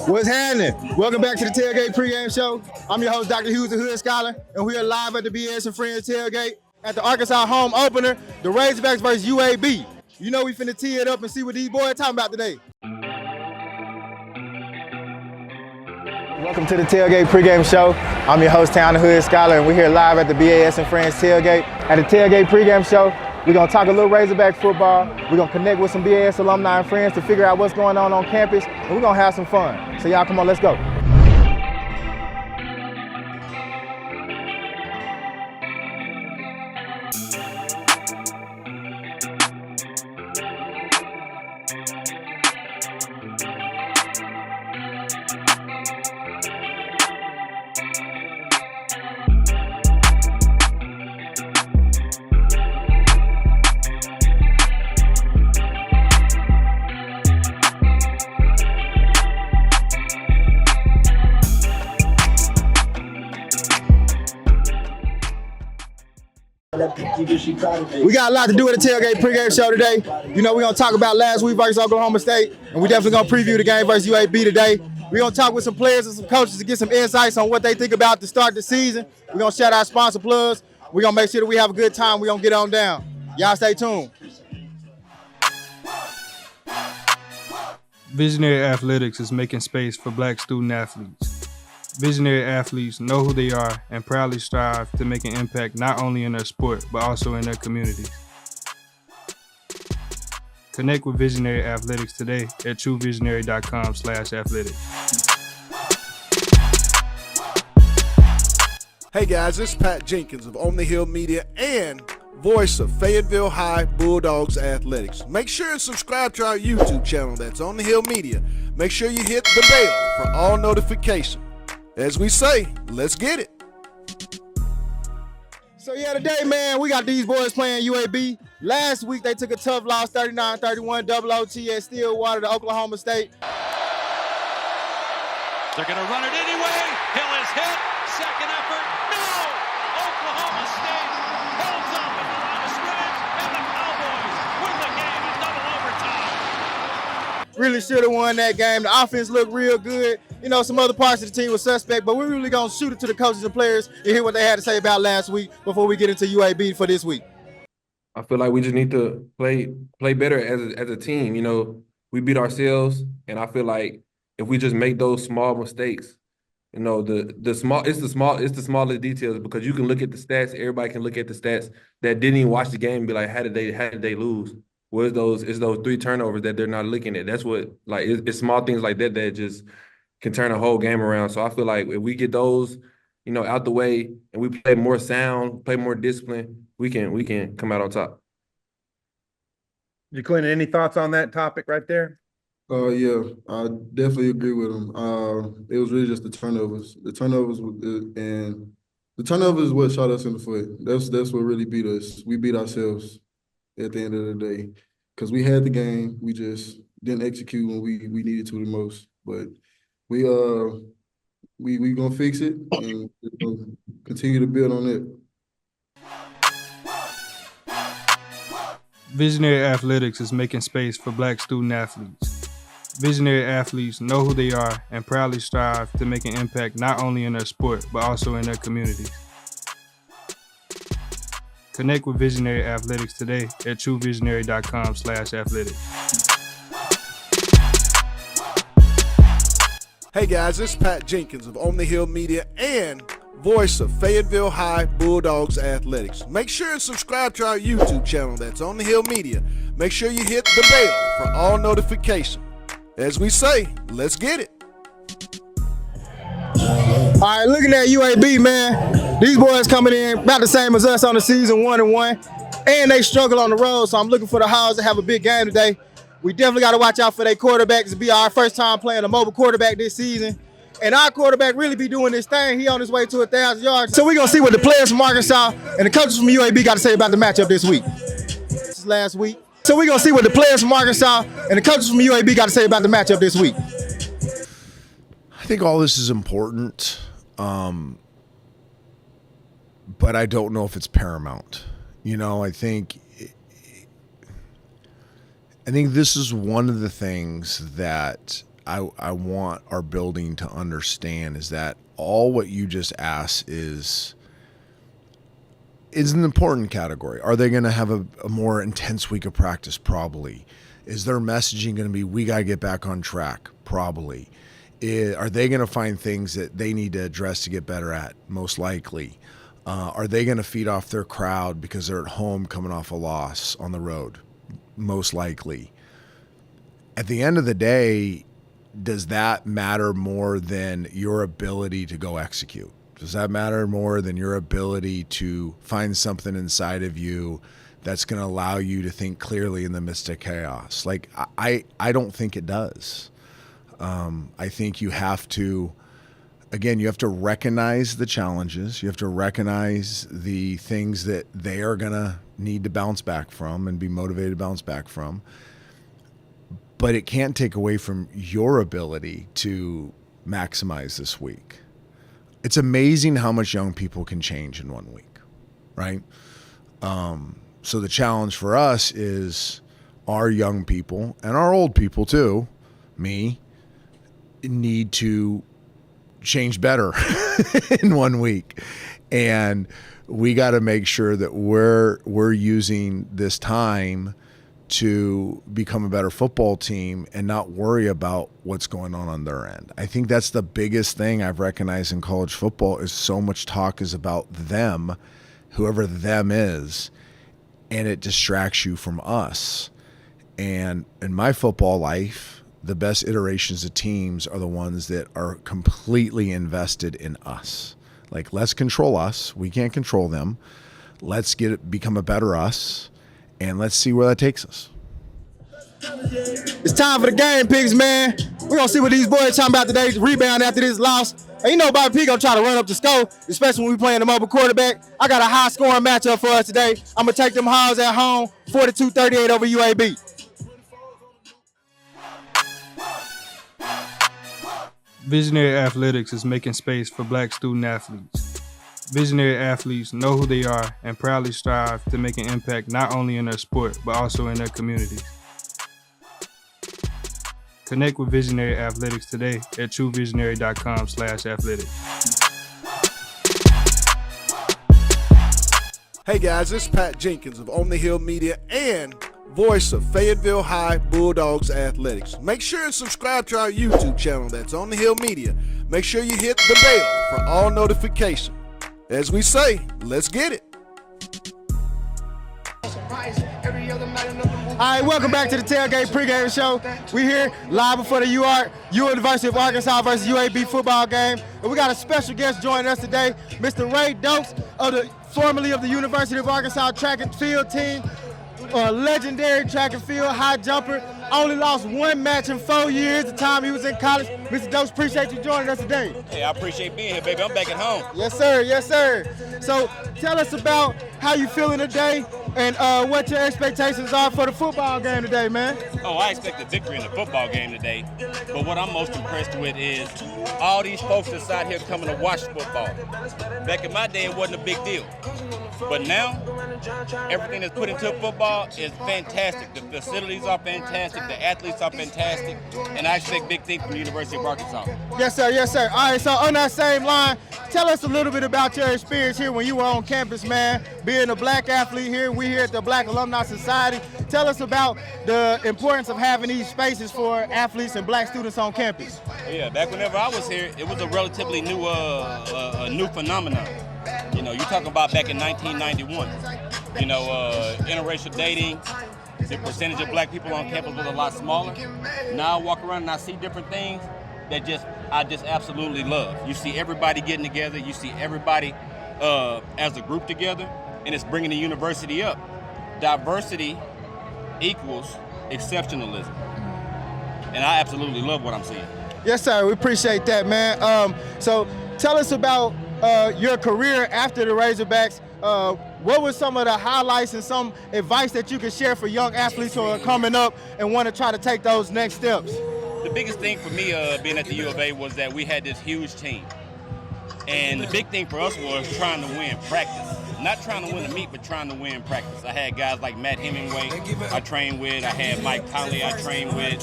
What's happening? Welcome back to the Tailgate pregame show. I'm your host, Dr. Hughes, the Hood Scholar, and we are live at the BS and Friends Tailgate at the Arkansas home opener, the Razorbacks versus UAB. You know we finna tee it up and see what these boys talking about today. Welcome to the Tailgate pregame show. I'm your host, Town the Hood Scholar, and we're here live at the BAS and Friends Tailgate. At the Tailgate pregame show, we're gonna talk a little Razorback football. We're gonna connect with some BAS alumni and friends to figure out what's going on campus, and we're gonna have some fun. So y'all come on, let's go. We got a lot to do at the Tailgate pregame show today. You know, we're going to talk about last week versus Oklahoma State, and we definitely going to preview the game versus UAB today. We're going to talk with some players and some coaches to get some insights on what they think about to start the season. We're going to shout out sponsor plugs. We're going to make sure that we have a good time. We're going to get on down. Y'all stay tuned. Visionary Athletics is making space for Black student athletes. Visionary athletes know who they are and proudly strive to make an impact not only in their sport, but also in their communities. Connect with Visionary Athletics today at truevisionary.com/athletics. Hey guys, this is Pat Jenkins of On the Hill Media and voice of Fayetteville High Bulldogs Athletics. Make sure and subscribe to our YouTube channel, that's On the Hill Media. Make sure you hit the bell for all notifications. As we say, let's get it. So yeah, today, man, we got these boys playing UAB. Last week, they took a tough loss, 39-31, double OT at Stillwater to Oklahoma State. They're going to run it anyway. Hill is hit. Second effort. No! Oklahoma State holds up at the line of scrimmage, and the Cowboys win the game in double overtime. Really should have won that game. The offense looked real good. You know, some other parts of the team were suspect, but we're really going to shoot it to the coaches and players and hear what they had to say about last week before we get into UAB for this week. I feel like we just need to play better as a team. You know, we beat ourselves, and I feel like if we just make those small mistakes, you know, it's the smallest details, because you can look at the stats. Everybody can look at the stats that didn't even watch the game and be like, how did they lose? Well, it's those 3 turnovers that they're not looking at. That's what, like, it's small things like that that just can turn a whole game around. So I feel like if we get those, you know, out the way and we play more sound, play more discipline, we can come out on top. Jaquin, any thoughts on that topic right there? Yeah, I definitely agree with him. It was really just the turnovers. The turnovers is what shot us in the foot. That's what really beat us. We beat ourselves at the end of the day, because we had the game. We just didn't execute when we needed to the most. But we gonna fix it and we're gonna continue to build on it. Visionary Athletics is making space for Black student athletes. Visionary athletes know who they are and proudly strive to make an impact not only in their sport, but also in their communities. Connect with Visionary Athletics today at truevisionary.com/athletics. Hey guys, this is Pat Jenkins of On the Hill Media and voice of Fayetteville High Bulldogs Athletics. Make sure and subscribe to our YouTube channel, that's On the Hill Media. Make sure you hit the bell for all notifications. As we say, let's get it. All right, looking at UAB, man, these boys coming in about the same as us on the season, 1-1, and they struggle on the road, so I'm looking for the Hogs to have a big game today. We definitely got to watch out for their quarterbacks. It'll be our first time playing a mobile quarterback this season. And our quarterback really be doing this thing. He on his way to 1,000 yards. So we're going to see what the players from Arkansas and the coaches from UAB got to say about the matchup this week. This is last week. So we're going to see what the players from Arkansas and the coaches from UAB got to say about the matchup this week. I think all this is important, but I don't know if it's paramount. You know, I think this is one of the things that I want our building to understand is that all what you just asked is an important category. Are they going to have a more intense week of practice? Probably. Is their messaging going to be, we got to get back on track? Probably. Are they going to find things that they need to address to get better at? Most likely. Are they going to feed off their crowd because they're at home coming off a loss on the road? Most likely. At the end of the day, does that matter more than your ability to go execute? Does that matter more than your ability to find something inside of you that's going to allow you to think clearly in the midst of chaos? Like, I don't think it does. I think you have to, again, you have to recognize the challenges. You have to recognize the things that they are going to need to bounce back from and be motivated to bounce back from. But it can't take away from your ability to maximize this week. It's amazing how much young people can change in 1 week, right? So the challenge for us is our young people and our old people too, me, need to change better in 1 week. And we got to make sure that we're using this time to become a better football team and not worry about what's going on their end. I think that's the biggest thing I've recognized in college football is so much talk is about them, whoever them is, and it distracts you from us. And in my football life, the best iterations of teams are the ones that are completely invested in us. Like, let's control us. We can't control them. Let's become a better us. And let's see where that takes us. It's time for the game picks, man. We're going to see what these boys talking about today. Rebound after this loss. And you know Bobby P going to try to run up the score, especially when we playing the mobile quarterback. I got a high-scoring matchup for us today. I'm going to take them Hogs at home, 42-38 over UAB. Visionary Athletics is making space for Black student athletes. Visionary athletes know who they are and proudly strive to make an impact not only in their sport, but also in their communities. Connect with Visionary Athletics today at truevisionary.com/athletics. Hey guys, this is Pat Jenkins of On the Hill Media and voice of Fayetteville High Bulldogs Athletics. Make sure and subscribe to our YouTube channel that's On the Hill Media. Make sure you hit the bell for all notifications. As we say, let's get it. All right, welcome back to the Tailgate pregame show. We're here live before the University of Arkansas versus UAB football game. And we got a special guest joining us today, Mr. Ray Dokes, formerly of the University of Arkansas track and field team, a legendary track and field high jumper. Only lost one match in 4 years, the time he was in college. Mr. Dokes, appreciate you joining us today. Hey, I appreciate being here, baby. I'm back at home. Yes, sir. Yes, sir. So tell us about how you feeling today and what your expectations are for the football game today, man. Oh, I expect a victory in the football game today. But what I'm most impressed with is all these folks that's out here coming to watch football. Back in my day, it wasn't a big deal. But now, everything that's put into football is fantastic. The facilities are fantastic. The athletes are fantastic. And I expect big things from the University of Arkansas. Yes, sir. Yes, sir. All right, so on that same line, tell us a little bit about your experience here when you were on campus, man. Being a black athlete here, we here at the Black Alumni Society. Tell us about the importance of having these spaces for athletes and black students on campus. Yeah, back whenever I was here, it was a relatively new phenomenon. You know, you're talking about back in 1991. You know, interracial dating, the percentage of black people on campus was a lot smaller. Now I walk around and I see different things that I just absolutely love. You see everybody getting together. You see everybody as a group together, and it's bringing the university up. Diversity equals exceptionalism, and I absolutely love what I'm seeing. Yes, sir. We appreciate that, man. So tell us about your career after the Razorbacks. What were some of the highlights and some advice that you could share for young athletes who are coming up and want to try to take those next steps? The biggest thing for me being at the U of A was that we had this huge team. And the big thing for us was trying to win practice. not trying to win a meet, but trying to win practice. I had guys like Matt Hemingway I trained with. I had Mike Conley I trained with,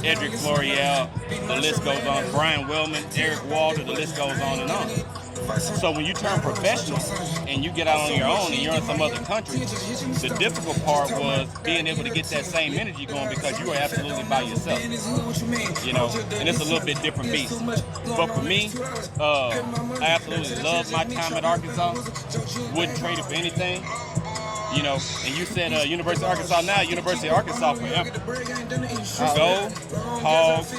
Edric Florial, the list goes on, Brian Wellman, Eric Walter, the list goes on and on. So when you turn professional and you get out on your own and you're in some other country, the difficult part was being able to get that same energy going because you are absolutely by yourself. You know, and it's a little bit different beast. But for me, I absolutely love my time at Arkansas. Wouldn't trade it for anything. You know, and you said University of Arkansas now, University of Arkansas forever. Go, Hogs,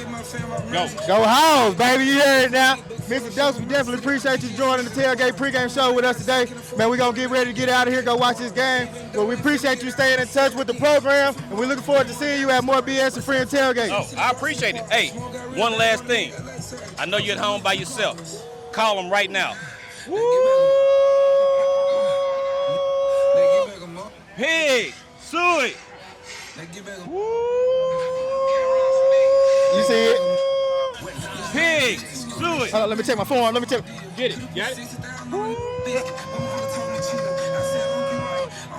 go. Go Hogs, baby, you heard it now. Mr. Dose, we definitely appreciate you joining the Tailgate pregame show with us today. Man, we're going to get ready to get out of here, go watch this game. But we appreciate you staying in touch with the program, and we're looking forward to seeing you at more BS and Friends Tailgate. Oh, I appreciate it. Hey, one last thing. I know you're at home by yourself. Call them right now. Pig, suey. You see it? Pig, suey. Hold on, let me check my phone. Let me check. Get it. Got it?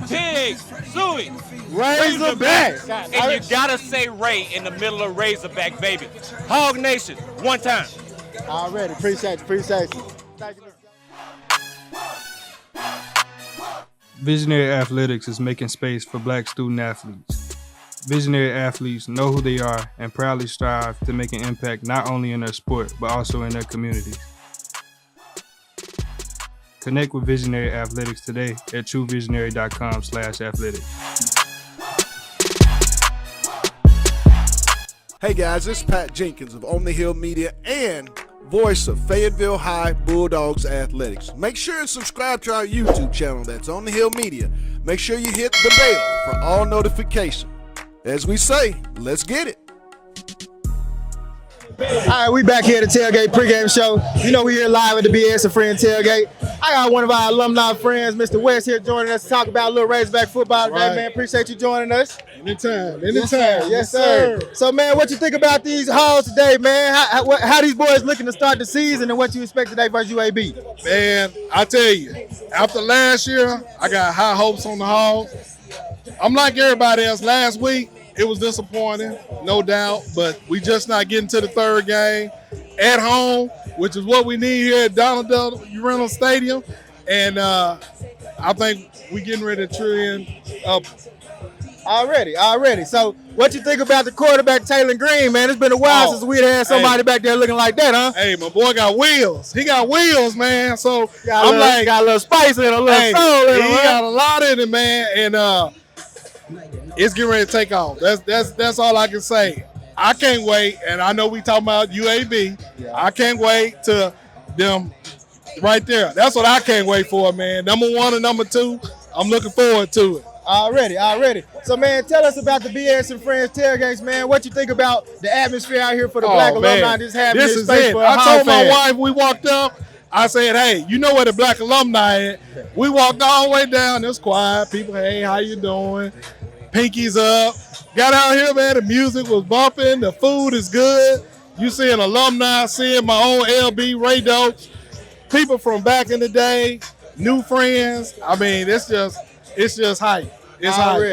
Pig, suey. Razorback. And you gotta say Ray in the middle of Razorback, baby. Hog Nation, one time. Already, appreciate you. Thank you. Visionary Athletics is making space for Black student athletes. Visionary athletes know who they are and proudly strive to make an impact not only in their sport, but also in their communities. Connect with Visionary Athletics today at truevisionary.com/athletics. Hey guys, this is Pat Jenkins of On the Hill Media and voice of Fayetteville High Bulldogs Athletics. Make sure and subscribe to our YouTube channel that's On the Hill Media. Make sure you hit the bell for all notifications. As we say, let's get it. All right, we back here at the Tailgate pregame show. You know we here live at the BS and Friends Tailgate. I got one of our alumni friends, Mr. West, here joining us to talk about a little Razorback football today, man. Appreciate you joining us. Anytime. Yes, sir. So, man, what you think about these Hogs today, man? How these boys looking to start the season and what you expect today versus UAB? Man, I tell you, after last year, I got high hopes on the Hogs. I'm like everybody else. Last week, it was disappointing, no doubt, but we just not getting to the third game at home, which is what we need here at Reynolds Stadium. And I think we getting ready to trend up. Already. So, what you think about the quarterback, Taylor Green, man? It's been a while since we had somebody back there looking like that, huh? Hey, my boy got wheels. He got wheels, man. So, got a little spice in it, a little soul in it. He got a lot in it, man. And it's getting ready to take off. That's all I can say. I can't wait, and I know we talking about UAB. Yeah. I can't wait to them right there. That's what I can't wait for, man. Number 1 and number 2, I'm looking forward to it. Already. So, man, tell us about the BS and Friends Tailgates, man. What you think about the atmosphere out here for the Black alumni just having this space for I told my wife, we walked up, I said, hey, you know where the Black alumni at? We walked all the way down. It was quiet. People, hey, how you doing? Pinkies up. Got out here, man. The music was bumping. The food is good. You seeing alumni, seeing my own LB, Ray Dokes, people from back in the day, new friends. I mean, it's just hype. It's hype.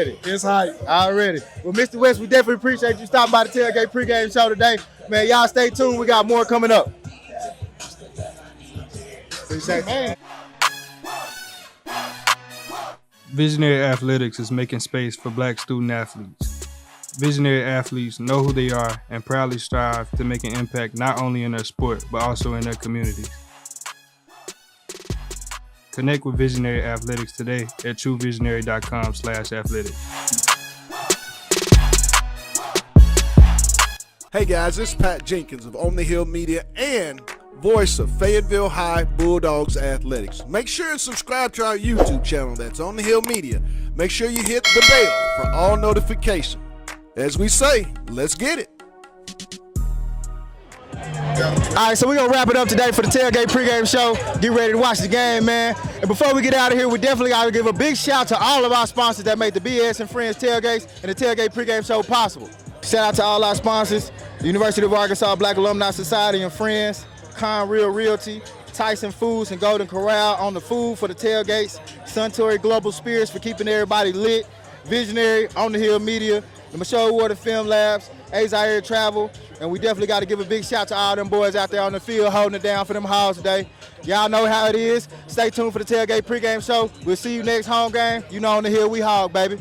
Already. Well, Mr. West, we definitely appreciate you stopping by the Tailgate pregame show today. Man, y'all stay tuned. We got more coming up. Appreciate it. Visionary Athletics is making space for Black student athletes. Visionary athletes know who they are and proudly strive to make an impact not only in their sport, but also in their communities. Connect with Visionary Athletics today at truevisionary.com/athletics. Hey guys, this is Pat Jenkins of On the Hill Media and voice of Fayetteville High Bulldogs Athletics. Make sure and subscribe to our YouTube channel that's On the Hill Media. Make sure you hit the bell for all notifications. As we say, let's get it. All right, so we're going to wrap it up today for the Tailgate pregame show. Get ready to watch the game, man. And before we get out of here, we definitely got to give a big shout to all of our sponsors that make the BS and Friends Tailgates and the Tailgate pregame show possible. Shout out to all our sponsors, the University of Arkansas Black Alumni Society and Friends, Conreal Realty, Tyson Foods and Golden Corral on the food for the tailgates. Suntory Global Spirits for keeping everybody lit. Visionary, On the Hill Media, the Michelle Water Film Labs, Air Travel, and we definitely got to give a big shout to all them boys out there on the field holding it down for them Hogs today. Y'all know how it is. Stay tuned for the Tailgate pregame show. We'll see you next home game. You know On the Hill we hog, baby.